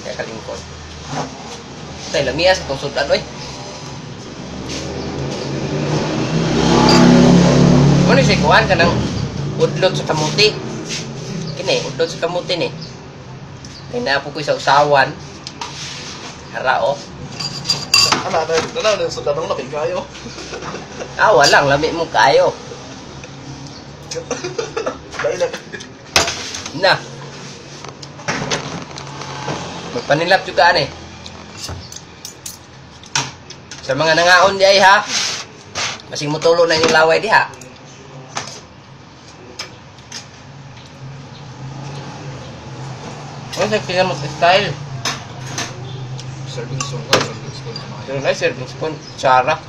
Kaya kalingkod. Tay, lamias itong sudan, oy. Ano siya, kuhan ka ng udlot sa kamuti. Kini, udlot sa kamuti ni. Kaya naapo ko sa usawan. Harao. Ano, sudan ng laki kayo. Walang, lami mo kayo. Na. Magpanilap juga ani. Sa mga nangaon di ay ha. Masing mutulo na yung laway di ha. Ano sa pinamot style? Serving spoon ka, serving spoon. Yung na serving spoon, tsara.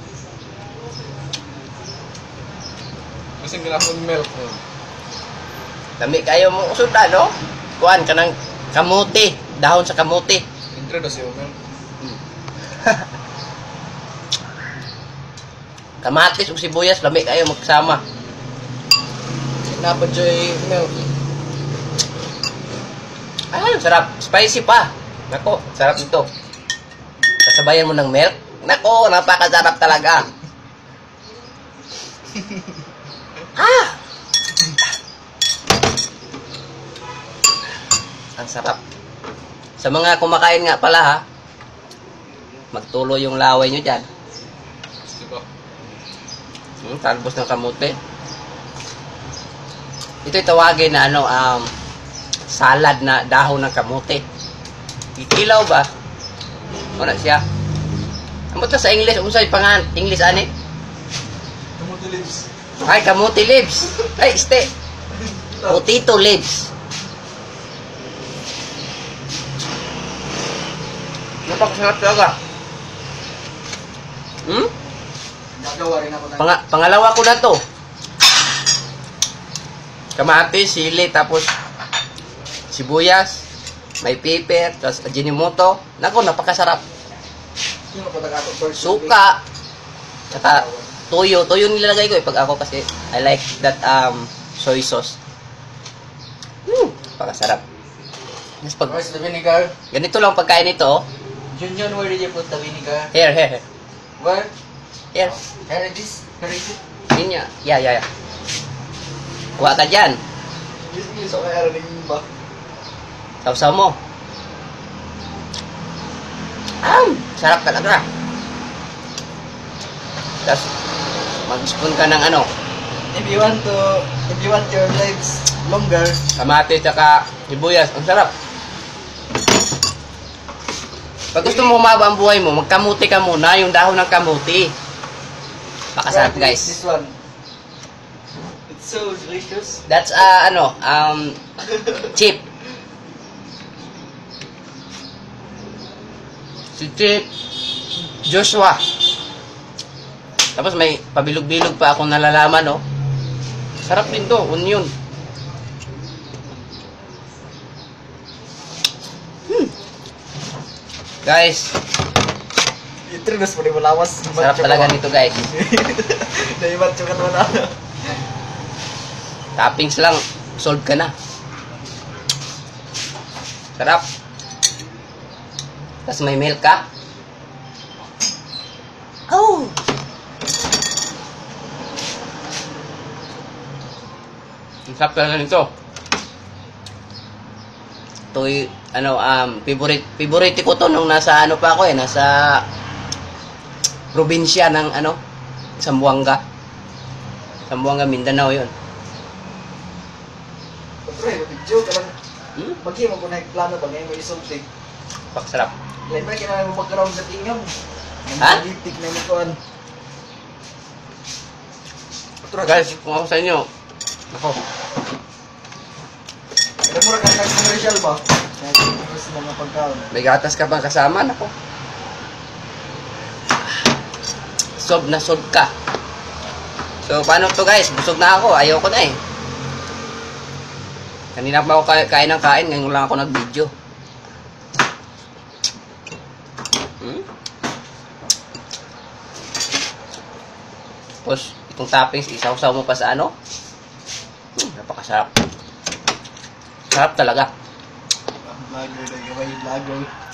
Kasi ginahon milk. Lami kayo mo sudan, no? Kuhan ka ng kamuti. Dahon sa kamuti. Introduce yung milk. Kamatis o sibuyas, lami kayo magsama. Napad yung milk. Sarap. Spicy pa. Nako, sarap ito. Kasabayan mo ng milk. Nako, napakasarap talaga. Ang sarap. Sa mga kumakain nga pala ha, magtulo yung laway nyo dyan. Gusto ko. Talbos ng kamote. Ito tawagin na salad na dahon ng kamote. Ikilaw ba? Wala siya. Amo to sa English, unsay pangan English ani? Kamuti leaves. Ay, kamote leaves. Ay, este. Potato leaves. Napakasarap talaga. Nagawa rin ako na. Pangalawa ko na to. Kamatis, sili, tapos sibuyas, may pepper, tapos ajinomoto. Nako, napakasarap. Sino pa taga-ako? Suka, saka toyo. Toyo nilalagay ko pag ako kasi I like that soy sauce. Napakasarap. Yes, pag Where's the vinegar? ganito lang pagkain ito, oh. Junjun, where did you put the vinegar? Here. Where? Here. Here it is. Here it is. Yun niya. Yeah. Kuha ka dyan. So, kaya rin ba? Sausaw mo. Sarap talaga. Tapos, mag-spoon ka ng If you want your legs longer, kamatis tsaka sibuyas. Ang sarap. Pag gusto mo humaba ang buhay mo, magkamuti ka muna, yung dahon ng kamuti. Pakasarap, guys. This one. It's so delicious. That's chip. Si Chip Joshua. Tapos may pabilog-bilog pa akong nalalaman, oh. Sarap din to, onion. Guys, Introduce mo rin mo lawas. sarap talaga nito, guys. Naibat yung katawan na. Toppings lang, solve ka na. Sarap. Tapos may milk ka. Oh! Ang sarap talaga nito. Ito'y, favorite ko to nung nasa pa ako nasa probinsya ng Zamboanga. Zamboanga, Mindanao yun. Pre, video ka lang. Bagay mo kung plano ba ngayon mo isulti. Pakasarap. Lain ba kailangan mo mag-ground sa tingam? Ha? Politik na nikuan. Guys, kung ako sa inyo, ako, Kaya mo rin ka commercial ba? Kaya sa mga pagkaon. may gatas ka bang kasama? Nako. Sob na sob ka. So, paano to guys? Busog na ako. Ayoko na eh. Kanina pa ako kain ng kain. Ngayon lang ako nag-video. Tapos, itong toppings, isaw-saw mo pa sa napakasarap. Sarap talaga. Vlogger na gaway vlogger.